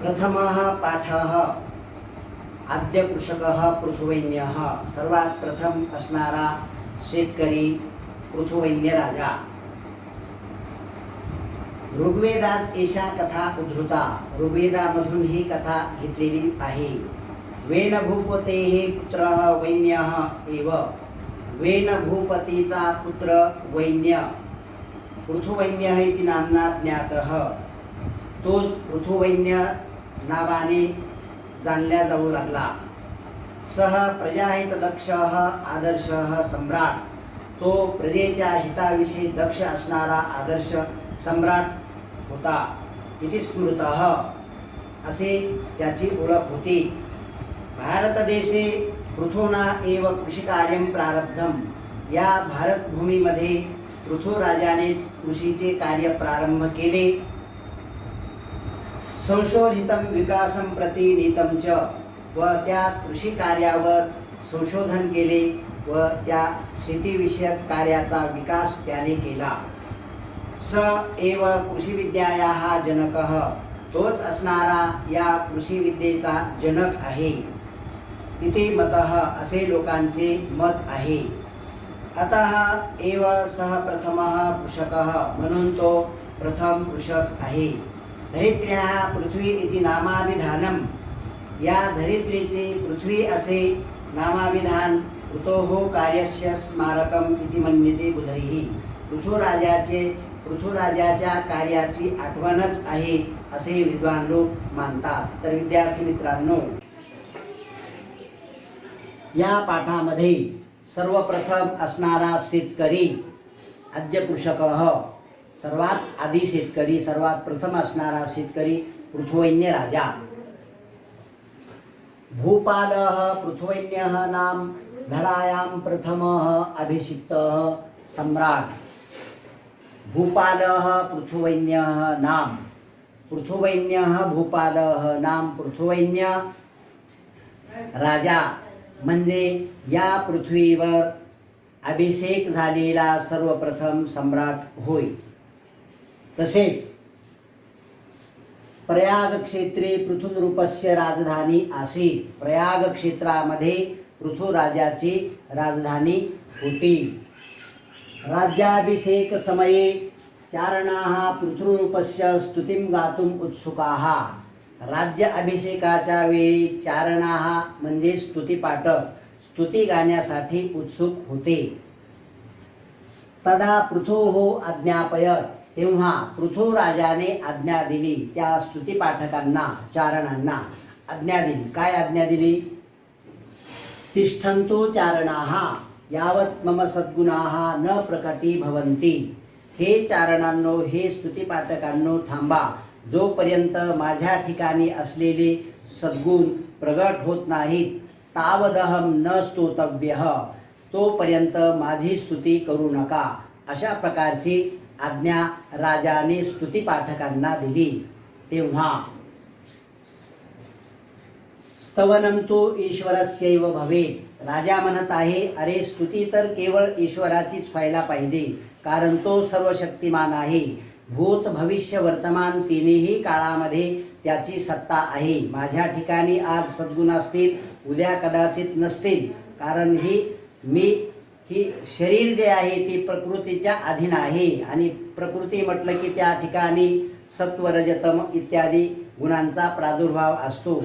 प्रथमः पाठः आद्य कृषकः पृथुवैन्यः. सर्वात प्रथम असणारा शेतकरी पृथुवैन्य राजा. ऋग्वेदात एषा कथा उद्धृता. ऋग्वेदामधून ही कथा घेतलेली आहे. वेन भूपतेः पुत्रः वैन्यः एव. वेन भूपतीचा पुत्र वैन्य पृथुवैन्यः इति नाम्ना ज्ञातः. तोच पृथुवैन्य नावाने जाणल्या जाऊ लागला. सह प्रजाहितदक्षः आदर्शः सम्राट. तो प्रजेच्या हिताविषयी दक्ष असणारा आदर्श सम्राट होता. इति स्मृतः असे त्याची ओळख होती. भारतदेशे पृथूना एव कृषिकार्यं प्रारब्धम. या भारतभूमीमध्ये पृथुराजानेच कृषीचे कार्य प्रारंभ केले. संशोधितं विकासं प्रति नीतं च. व त्या कृषी कार्यावर संशोधन केले व त्या शेतीविषयक कार्याचा विकास त्याने केला. स एव कृषिविद्यायाः जनकः. तोच असणारा या कृषिविद्येचा जनक आहे. इति मतः असे लोकांचे मत आहे. अतः एव सः प्रथमः कृषकः. म्हणून तो प्रथम कृषक आहे. धरित्र्याः पृथ्वी इति नामाभिधानम. या धरित्रीचे पृथ्वी असे नामाभिधान ऋतोः कार्यस्य स्मारकम इति मन्यते बुधैः. पृथुराजाच्या कार्याची आठवणच आहे असे विद्वान लोक मानतात. तर विद्यार्थी मित्रांनो, या पाठामध्ये सर्वप्रथम असणारा शेतकरी आद्य कृषकः. सर्वात आदी शेतकरी, सर्वात प्रथम असणारा शेतकरी पृथुवैन्य राजा. भूपालः पृथुवैन्यः नाम धरायां प्रथमः अभिषिक्तः सम्राट. भूपालः पृथुवैन्यः नाम. पृथुवैन्यः भूपालः नाम. पृथुवैन्य राजा म्हणजे या पृथ्वीवर अभिषेक झालेला सर्वप्रथम सम्राट होय. तसेच प्रयाग क्षेत्रे पृथुनृपस्य राजधानी आसीत. प्रयाग क्षेत्रामध्ये पृथुराजाची राजधानी होती. राज्याभिषेक समये चारणाः पृथुनृपस्य स्तुतिं गातुम उत्सुकाः. राज्य अभिषेकाच्या वेळी चारणाः म्हणजे स्तुतिपाठक स्तुती गाण्यासाठी उत्सुक होते. तदा पृथुः आज्ञापयत. तेव्हा पृथुराजाने आज्ञा दिली. त्या स्तुतिपाठकांना चारणांना आज्ञा दिली. काय आज्ञा दिली? तिष्ठन्तु चारणाः यावत् मम सद्गुणाः न प्रकटी भवन्ति. हे चारणांनो, हे स्तुतिपाठकांनो, थांबा. जोपर्यंत माझ्या ठिकाणी असलेले सद्गुण प्रगट होत नाहीत तावदहम न स्तोतव्यः. तोपर्यंत माझी स्तुती करू नका. अशा प्रकारची आज्ञा राजाने स्तुतिपाठकांना दिली. तेव्हा स्तवनं तु ईश्वरस्यैव भवेत्. राजा म्हणत आहे, अरे स्तुती तर केवळ ईश्वराचीच व्हायला पाहिजे, कारण तो सर्वशक्तिमान आहे. भूत भविष्य वर्तमान तिन्ही काळामध्ये त्याची सत्ता आहे. माझ्या ठिकाणी आज सद्गुण असतील, उद्या कदाचित नसतील, कारण ही शरीर जे आहे ती प्रकृतीच्या अधीन आहे. आणि प्रकृती म्हटलं की त्या ठिकाणी सत्व रजतम इत्यादी गुणांचा प्रादुर्भाव असतो.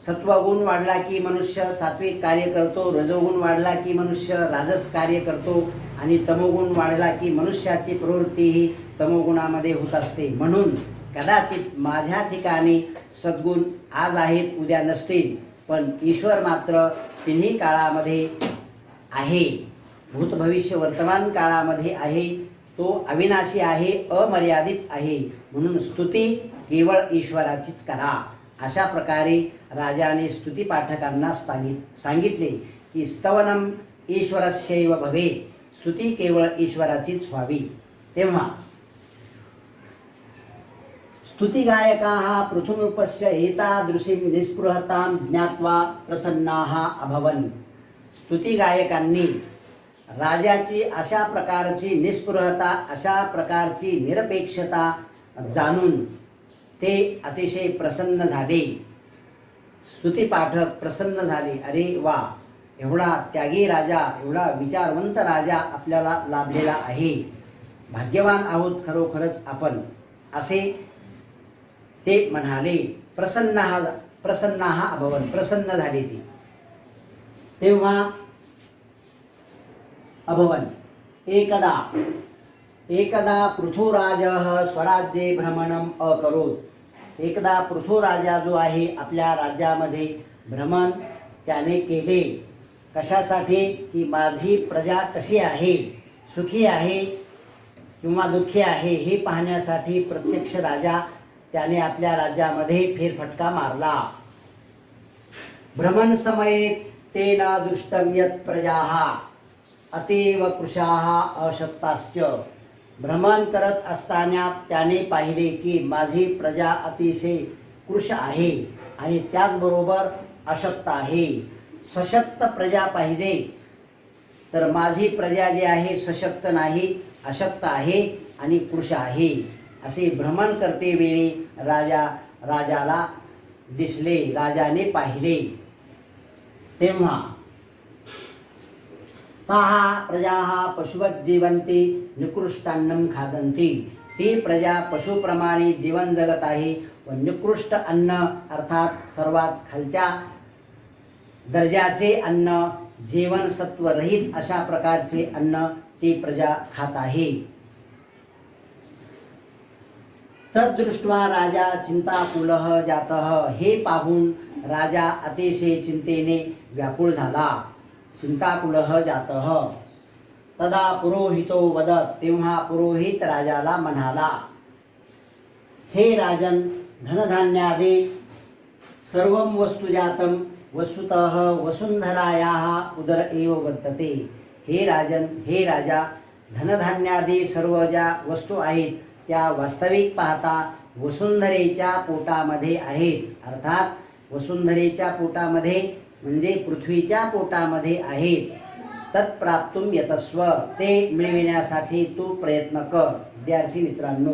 सत्वगुण वाढला की मनुष्य सात्विक कार्य करतो, रजोगुण वाढला की मनुष्य राजस कार्य करतो, आणि तमोगुण वाढला की मनुष्याची प्रवृत्ती ही तमोगुणामध्ये होत असते. म्हणून कदाचित माझ्या ठिकाणी सद्गुण आज आहेत, उद्या नसतील, पण ईश्वर मात्र तिन्ही काळामध्ये आहे. भूत भविष्य वर्तमान काळामध्ये आहे. तो अविनाशी आहे, अमर्यादित आहे. म्हणून स्तुती केवळ ईश्वराचीच करा. अशा प्रकारे राजाने स्तुतिपाठकांना सांगितले की स्तवनम ईश्वरस्यैव भवेत्. स्तुती केवळ ईश्वराचीच व्हावी. तेव्हा स्तुतिगायकाः पृथुनृपस्य एतादृशीं निस्पृहतां ज्ञात्वा प्रसन्नाः अभवन्. स्तुतिगायकांनी राजाची अशा प्रकारची निस्पृहता, अशा प्रकारची निरपेक्षता जाणून ते अतिशय प्रसन्न झाले. स्तुतिपाठक प्रसन्न झाले. अरे वा, एवढा त्यागी राजा, एवढा विचारवंत राजा आपल्याला लाभलेला आहे. भाग्यवान आहोत खरोखरच आपण, असे ते म्हणाले. प्रसन्न हा अभवन, प्रसन्न झाले ती. तेव्हा अभवन एकदा पृथुराजः स्वराज्ये भ्रमणम अकरोत. एकदा पृथुराजा जो आहे आपल्या राज्यामध्ये भ्रमण त्याने केले. कशासाठी? की माझी प्रजा कशी आहे, सुखी आहे किंवा दुःखी आहे हे पाहण्यासाठी प्रत्यक्ष राजा त्याने आपल्या राज्यामध्ये फेरफटका मारला. भ्रमण समये तेन दृष्टं यत् प्रजाः अतीव कृशाः अशक्ताश्च. भ्रमण करत असताना त्याने पाहिले की माझी प्रजा अतिशय कृश आहे आणि त्याचबरोबर अशक्त आहे. सशक्त प्रजा पाहिजे, तर माझी प्रजा जी आहे सशक्त नाही, अशक्त आहे आणि कृश आहे. असे भ्रमण करते वेळी राजाला दिसले, राजाने पाहिले. तेव्हा ताहा प्रजाः पशुवत् जीवन्ति निकृष्टान्नं खादन्ति. ती प्रजा पशुप्रमाणे जीवन जगत आहे व निकृष्ट अन्न अर्थात सर्वात खालच्या दर्जाचे अन्न, जीवनसत्वरहित अशा प्रकारचे अन्न ती प्रजा खात आहे. तद्दृष्ट्वा राजा चिंताकुलः जातः. हे पाहून राजा अतिशय चिंतेने व्याकुळ झाला. चिंताकुलः जातः. तदा पुरोहितो वदत. तेव्हा पुरोहित राजाला म्हणाला, हे राजन, धनधान्यादि सर्वं वस्तुजातं वस्तुतः वसुंधरायाः उदर एव वर्तते. हे राजन, हे राजा, धनधान्यादी सर्व ज्या वस्तू आहेत त्या वास्तविक पाहता वसुंधरेच्या पोटामध्ये आहेत. अर्थात वसुंधरेच्या पोटामध्ये म्हणजे पृथ्वीच्या पोटामध्ये आहेत. तत्प्राप्तुम यतस्व. ते मिळविण्यासाठी तू प्रयत्न कर. विद्यार्थी मित्रांनो,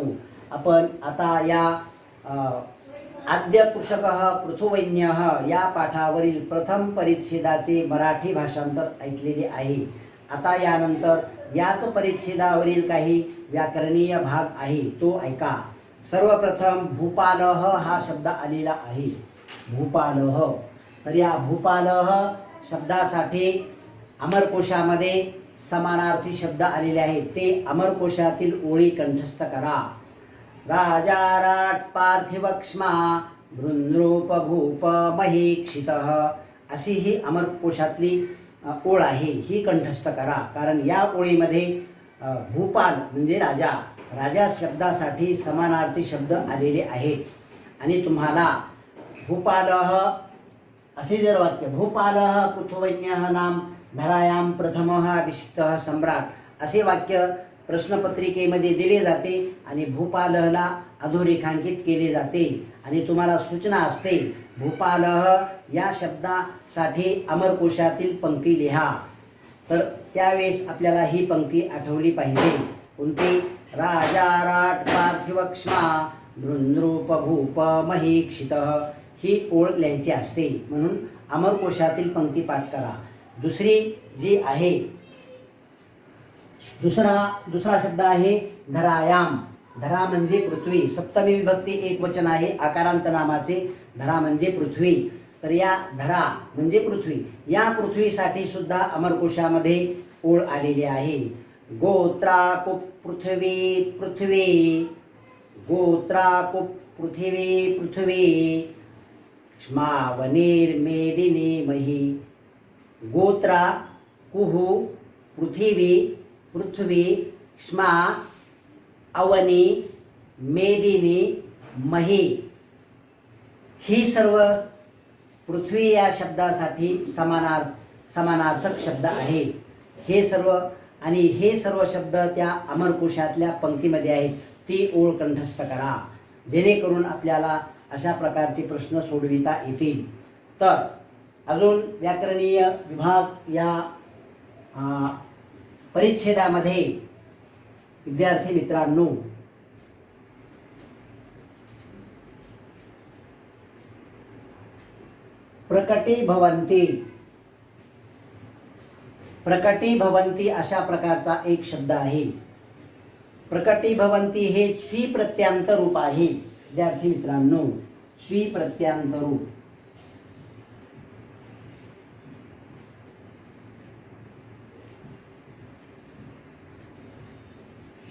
आपण आता या आद्य कृषकः पृथुवैन्यः या पाठावरील प्रथम परिच्छेदाचे मराठी भाषांतर ऐकलेले आहे. आता यानंतर याच परिच्छेदावरील काही व्याकरणीय भाग आहे तो ऐका. सर्वप्रथम भूपालः हा शब्द आलेला आहे. भूपालः. तर या भूपालः शब्दासाठी अमरकोशामध्ये समानार्थी शब्द आलेले आहेत. ते अमरकोशातील ओळी कंठस्थ करा. राजाराट पार्थिवक्ष्मा भृंद्रूप भूप महीक्षितः. अशी ही अमरकोशातली ओळ आहे, ही कंठस्थ करा. कारण या ओळीमध्ये भूपाल म्हणजे राजा, राजा शब्दासाठी समानार्थी शब्द आलेले आहेत. आणि तुम्हाला भूपालः असे जर वाक्य, भूपालः पृथुवैन्यः नाम धरायां प्रथमः अभिषिक्तः सम्राट, असे वाक्य प्रश्नपत्रिकेमध्ये दिले जाते आणि भूपालहला अधोरेखांकित केले जाते. आणि तुम्हाला सूचना असते, भूपालह या शब्दासाठी अमरकोशातील पंक्ती लिहा. तर त्यावेळेस आपल्याला ही पंक्ती आठवली पाहिजे. कोणती? राजाराट पार्थिवक्ष्मा भृंद्रूप भूप महीक्षितः, ही ओळ लिहायची असते. म्हणून अमरकोशातील पंक्ती पाठ करा. दुसरी जी आहे, दुसरा शब्द आहे धरायाम. धरा म्हणजे पृथ्वी. सप्तमी विभक्ती एक वचन आहे आकारांत नामाचे. धरा म्हणजे पृथ्वी. तर या धरा म्हणजे पृथ्वी, या पृथ्वीसाठी सुद्धा अमरकोशामध्ये ओळ आलेली आहे. गोत्राकुप पृथ्वी पृथ्वी, गोत्राकुप पृथ्वी पृथ्वी, क्ष्मावनीर मेदिनी मही. गोत्रा कुहू पृथ्वी पृथ्वी, क्ष्मा अवनी मेदिनी मही, ही सर्व पृथ्वी या शब्दासाठी समानार्थक शब्द आहेत. हे सर्व शब्द त्या अमरकोशातल्या पंक्तीमध्ये आहेत. ती ओळ कंठस्थ करा, जेणेकरून आपल्याला अशा प्रकारचे प्रश्न सोडविता येतील. तर अजून व्याकरणीय विभाग या परिच्छेदामध्ये विद्यार्थी मित्रांनो, प्रकटीभवन्ति. प्रकटीभवन्ति अशा प्रकारचा एक शब्द आहे. प्रकटीभवन्ति हे स्वी प्रत्यांत रूप आहे. विद्यार्थी मित्रांनो, स्वी प्रत्यांत रूप.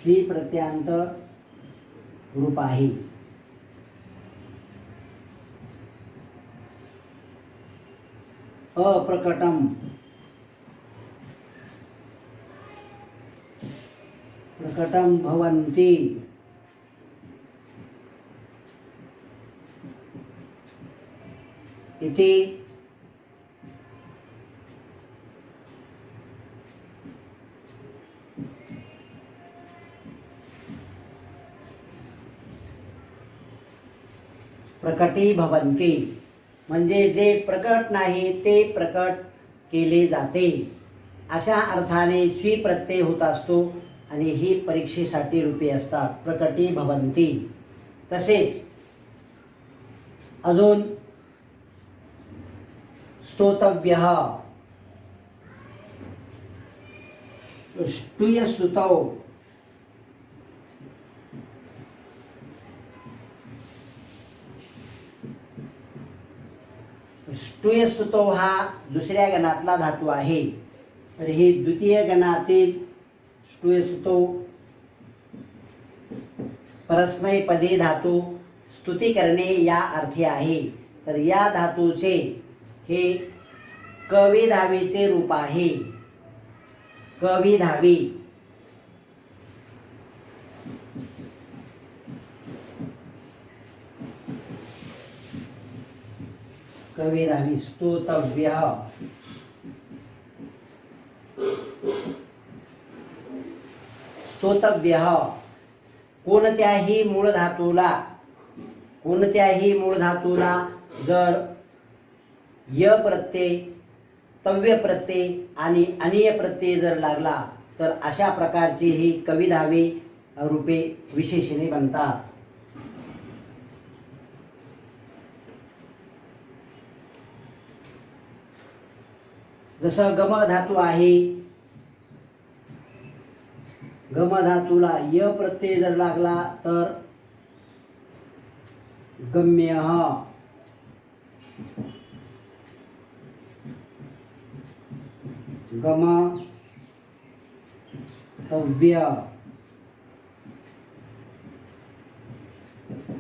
स्वी प्रत्यांत रूप आहे. अप्रकटम. प्रकटम भवन्ति. इति प्रकटीभवन्ति म्हणजे जे प्रकट नाही ते प्रकट केले जाते अशा अर्थाने स्वी प्रत्यय होत असतो आणि ही परीक्षेसाठी रूपे असतात. प्रकटीभवन्ति. तसेच अजून स्तोतव्यः. स्तूयस्तुतौ. स्तूयस्तुतौ हा दुसऱ्या गणातला धातू आहे. तर ही द्वितीय गणातील स्तूयस्तुतौ परस्मैपदी धातू स्तुती करणे या अर्थी आहे. तर या धातूचे हे कविधावीचे रूप आहे. कविधावी. कविधावी. स्तोतव्यः. स्तोतव्यः कोणत्याही मूळ धातूला जर य प्रत्यय, तव्य प्रत्यय आणि अनीय प्रत्यय जर लागला तर अशा प्रकारची ही कविधावी रूपे विशेषणे बनतात. जसं गम धातू आहे. गम धातूला य प्रत्यय जर लागला तर गम्यः. गम तव्य.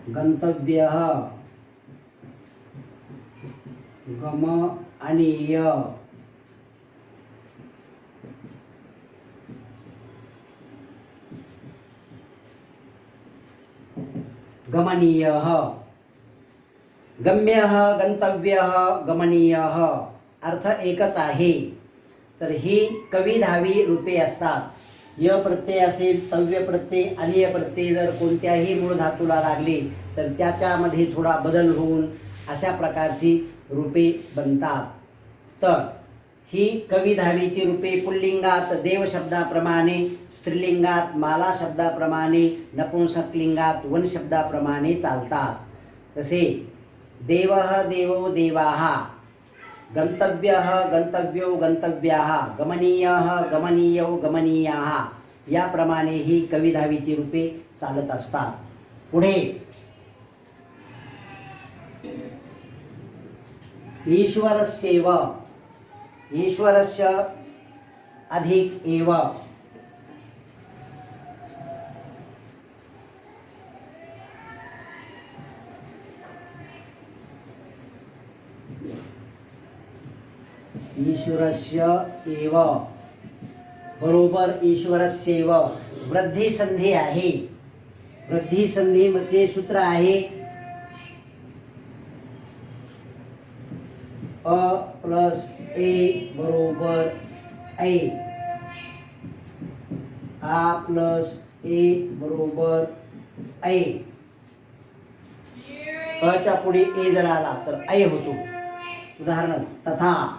गंतव्यः. गम अनीय. गमनीयः. गम्यः, गंतव्यः, गमनीयः अर्थ एकच आहे. तर ही कविधावी रूपे असतात. य प्रत्यय असेल, तव्य प्रत्यय, अनीय प्रत्यय जर कोणत्याही मूळ धातूला लागले तर त्याच्यामध्ये थोडा बदल होऊन अशा प्रकारची रूपे बनतात. तर ही कविधावीची रूपे पुल्लिंगात देव शब्दाप्रमाणे, स्त्रीलिंगात माला शब्दाप्रमाणे, नपुंसकलिंगात वन शब्दाप्रमाणे चालतात. तसे देवः, देवो, देवाः, गंतव्यः, गंतव्यो, गंतव्याः, गमनीयः, गमनीयो, गमनीयाः याप्रमाणे ही कविधावीची रूपे चालत असतात. पुढे ईश्वरस्यैव. ईश्वरस्य अधिक एव. ईश्वरस्य एव बरोबर ईश्वरस्यैव. वृद्धी संधी आहे. वृद्धी संधी म्हणजे सूत्र आहे अ प्लस ए बरोबर ए. आ प्लस ए बरोबर ए. अच्या पुढे ए जर आला तर ऐ होतो. उदाहरण तथा.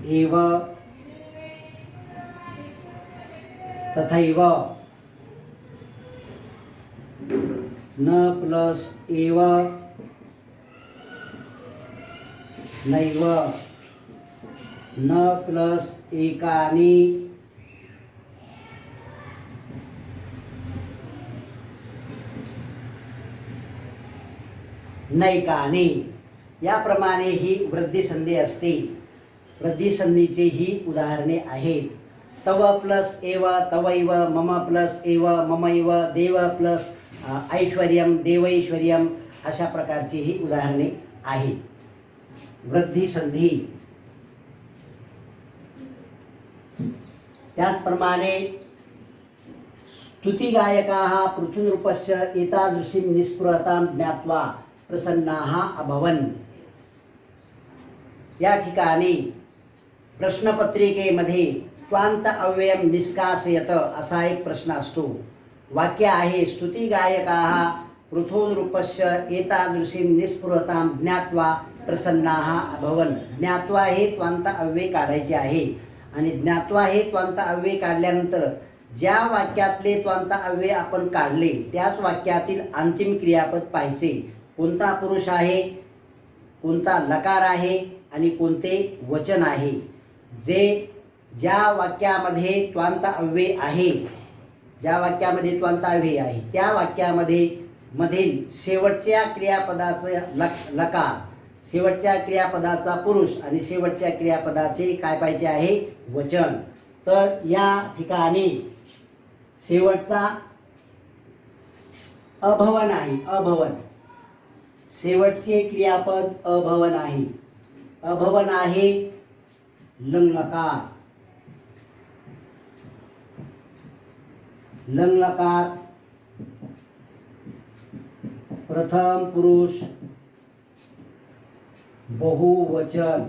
एव, तथैव. न प्लस एव नैव न प्लस एकानी नैकानी। याप्रमाणे ही वृद्धी संधी असते। वृद्धी संधीचे ही उदाहरणे आहेत। तव प्लस एव तवैव, मम प्लस एव ममैव, देव प्लस ऐश्वर्यम देवैश्वर्यम, अशा प्रकारची ही उदाहरणे आहेत। वृद्धी संधी। त्याचप्रमाणे स्तुतिगायकाः पृथुनृपस्य एतादृशीं निस्पृहतां ज्ञात्वा प्रसन्नाः अभवन्। या ठिकाणी प्रश्नपत्रिकेमध्ये त्वांत अव्ययम निष्कासयत असा एक प्रश्न असतो। वाक्य आहे स्तुतिगायकाः पृथुनृपस्य एतादृशीं निस्पृहतां ज्ञात्वा प्रसन्नाः अभवन्। ज्ञात्वा हे त्वांत अव्यय काढायचे आहे आणि ज्ञात्वा हे त्वांत अव्यय काढल्यानंतर ज्या वाक्यातले त्वांत अव्यय आपण काढले त्याच वाक्यातील अंतिम क्रियापद पाहिजे। कोणता पुरुष आहे, कोणता लकार आहे आणि कोणते वचन आहे। ज्या वाक्यामध्ये त्वांत अव्यय आहे, ज्या वाक्यामध्ये त्वांत अव्यय आहे त्या वाक्यामध्ये मधील शेवटच्या क्रियापदाचा लकार, शेवटच्या क्रियापदाचा पुरुष आणि शेवटच्या क्रियापदाचे काय पाहिजे आहे, वचन। तर या ठिकाणी शेवटचा अभवन आहे। अभवन शेवटचे क्रियापद अभवन आहे। अभवन आहे लंलकार। लंलकार प्रथम पुरुष बहुवचन।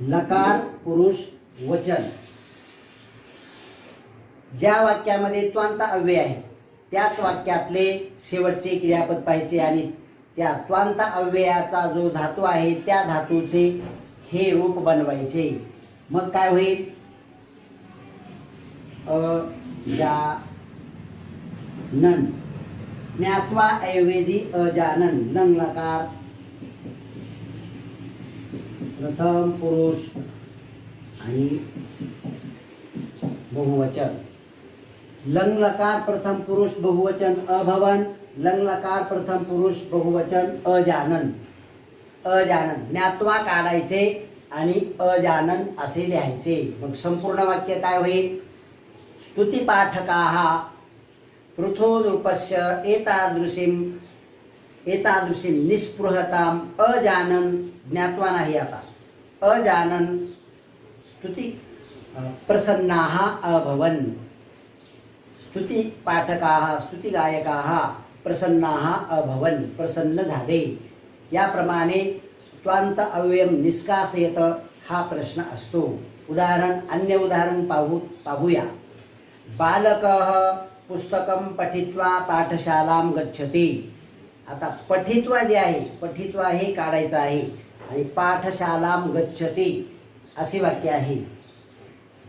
लकार पुरुष वचन। ज्या वाक्यामध्ये त्वांत अव्यय आहे त्याच वाक्यातले शेवटचे क्रियापद पाहिजे आणि त्या त्वांत अव्ययाचा जो धातू आहे त्या धातूचे हे रूप बनवायचे। मग काय होईल, अजानन। ज्ञात्वा ऐवजी अजानन। लंलकार प्रथम पुरुष आणि बहुवचन। लंलकार प्रथम पुरुष बहुवचन अभवन। लंलकार प्रथम पुरुष बहुवचन अजानन। अजानन ज्ञात्वा काढायचे आणि अजानन असे लिहायचे। मग संपूर्ण वाक्य काय होईल, स्तुतिपाठकाः पृथुनृपस्य एतादृशीं निस्पृहताम् अजानन। ज्ञात्वा नाही आता, अजानन स्तुति प्रसन्नाः अभवन्। स्तुतिपाठकाः स्तुतिगायकाः प्रसन्नाः अभवन्, प्रसन्न झाले। याप्रमाणे त्वांत अव्ययम निष्कासयत हा प्रश्न असतो। उदाहरण, अन्य उदाहरण पाहूया। बालकः पुस्तकं पठित्वा पाठशालां गच्छति। आता पठित्वा जे आहे, पठित्वा हे काढायचं आहे आणि पाठशालां गच्छति असे वाक्य आहे।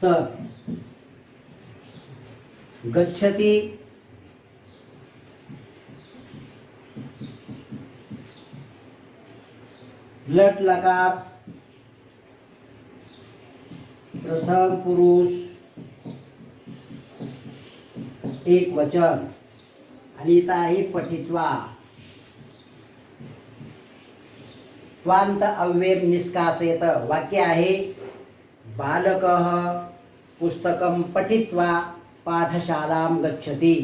तर गच्छति लट लकार प्रथम पुरुष एक वचन आणि इथं आहे पठित्वा। त्वांत अव्यय निष्कासयत। वाक्य आहे बालकः पुस्तकं पठित्वा पाठशालां गच्छति।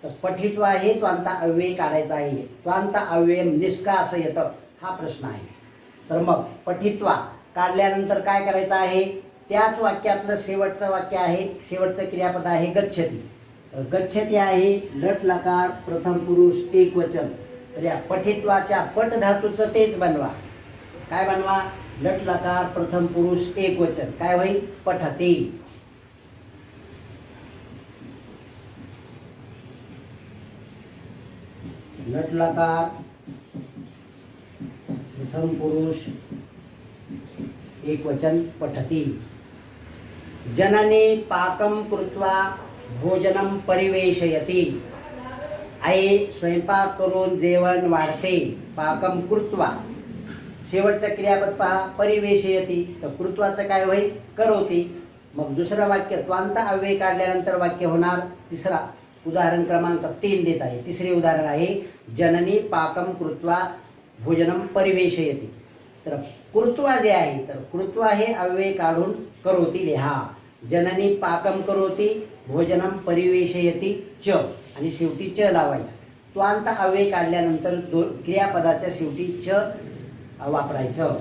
तर पठित्वा हे त्वांत अव्यय काढायचा आहे। त्वांत अव्यय निष्कासयत हा प्रश्न आहे। तर मग पठित्वा काढल्यानंतर काय करायचं आहे, त्याच वाक्यातलं शेवटचं वाक्य आहे, शेवटचं क्रियापद आहे गच्छति। गच्छति आहे लट लकार प्रथम पुरुष एक वचन। तर या पठित्वाच्या पट धातूचं तेच बनवा। काय बनवा, लट लकार प्रथम पुरुष एक वचन। काय होईल, पठति। लट लकार प्रथम पुरुष एक वचन पठति। जननी पाकं कृत्वा भोजनं परिवेशयति। आई स्वयंपाक करून जेवण वाढते, पाकम कृत्वा. शेवटचं क्रियापद पहा, परिवेशयती, तर कृत्वाचं काय होईल, करोती. मग दुसरं वाक्य त्वांत अव्यय काढल्यानंतर वाक्य होणार. तिसरा उदाहरण क्रमांक 3 देत आहे. तिसरे उदाहरण आहे जननी पाकम कृत्वा भोजनम परिवेशयती. तर कृत्वा जे आहे, तर कृत्वा हे अव्यय काढून करोती लिहा. जननी पाकम करोती, भोजनम परिवेशयती च, आणि शेवटी च लावायचं. त्वांत अव्यय काढल्यानंतर क्रियापदाच्या शेवटी च वापरायचं.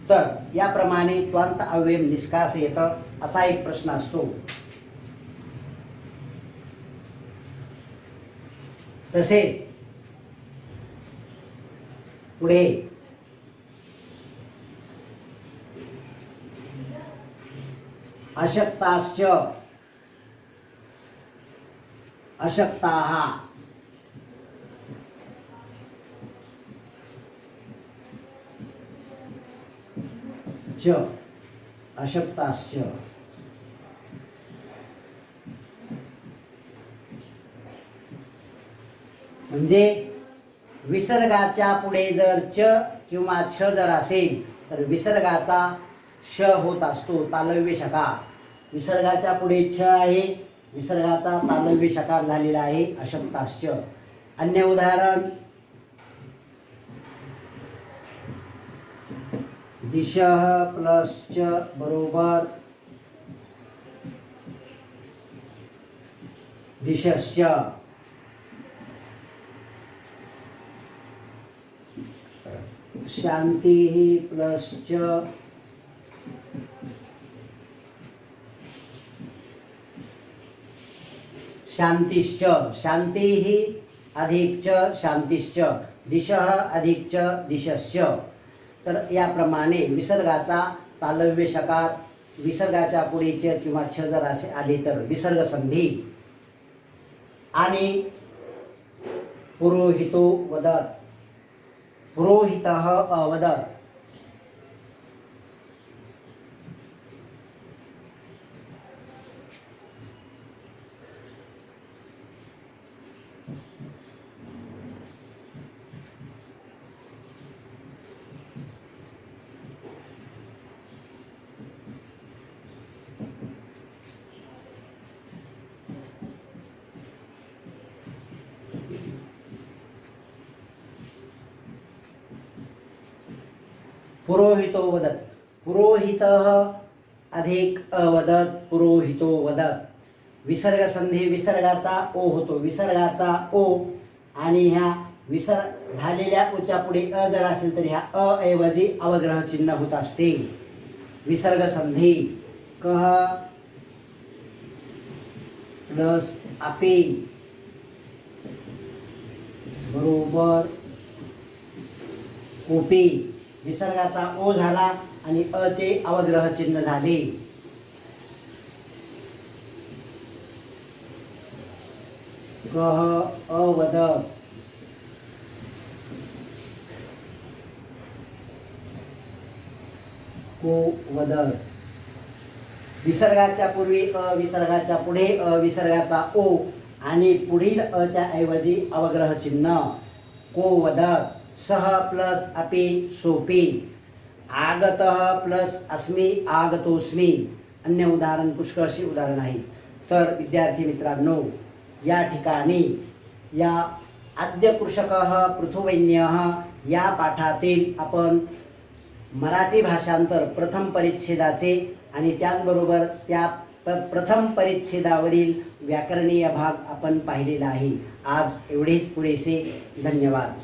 तर याप्रमाणे त्वांत अव्यय निष्कास येतं. असा एक प्रश्न असतो. तसेच पुढे अशक्ताश्च, अशक्ताः, च, अशक्ताश्च. म्हणजे विसर्गाच्या पुढे जर च किंवा छ जर असेल तर विसर्गाचा श होत असतो, तालव्य शकार. विसर्गाच्या पुढे छ आहे, विसर्गाचा तालव्य शकार झालेला आहे, अशक्ताश्च. अन्य उदाहरण दिशः प्लस च बरोबर दिशश्च. शांतिः प्लस च शांतिश्च. शांतिः अधिक च शांतिश्च. दिशः अधिक च दिशश्च. तर याप्रमाणे विसर्गाचा तालव्य शकार, विसर्गाच्या पुढे च किंवा छ जर असे आले तर विसर्ग संधी. आणि पुरोहितो वदत, पुरोहितः अवदत. पुरोहितो वदत, पुरोहितः अधिक अवदत, पुरोहितो वदत. विसर्ग संधी, विसर्गाचा ओ होतो, विसर्गाचा ओ, आणि ह्या झालेल्या ओच्या पुढे अ जर असेल तर ह्या अ ऐवजी अवग्रह चिन्ह होत असते. विसर्ग संधी कह प्लस आपे बरोबर कोपी. विसर्गाचा ओ झाला आणि अ चे अवग्रह चिन्ह झाले. कह अवदत, को वदत. विसर्गाच्या पूर्वी अ, विसर्गाच्या पुढे अ, विसर्गाचा ओ, आणि पुढील अ च्या ऐवजी अवग्रह चिन्ह को वदत. सह प्लस अपि सोपी. आगतः प्लस अस्मि आगतोस्मि. अन्य उदाहरण पुष्कळशी उदाहरण आहे. तर विद्यार्थी मित्रांनो, या ठिकाणी या आद्य कृषकः पृथुवैन्यः या पाठातील आपण मराठी भाषांतर प्रथम परिच्छेदाचे आणि त्याचबरोबर त्या प्रथम परिच्छेदावरील व्याकरणीय भाग आपण पाहिलेला आहे. आज एवढेच पुरेसे. धन्यवाद.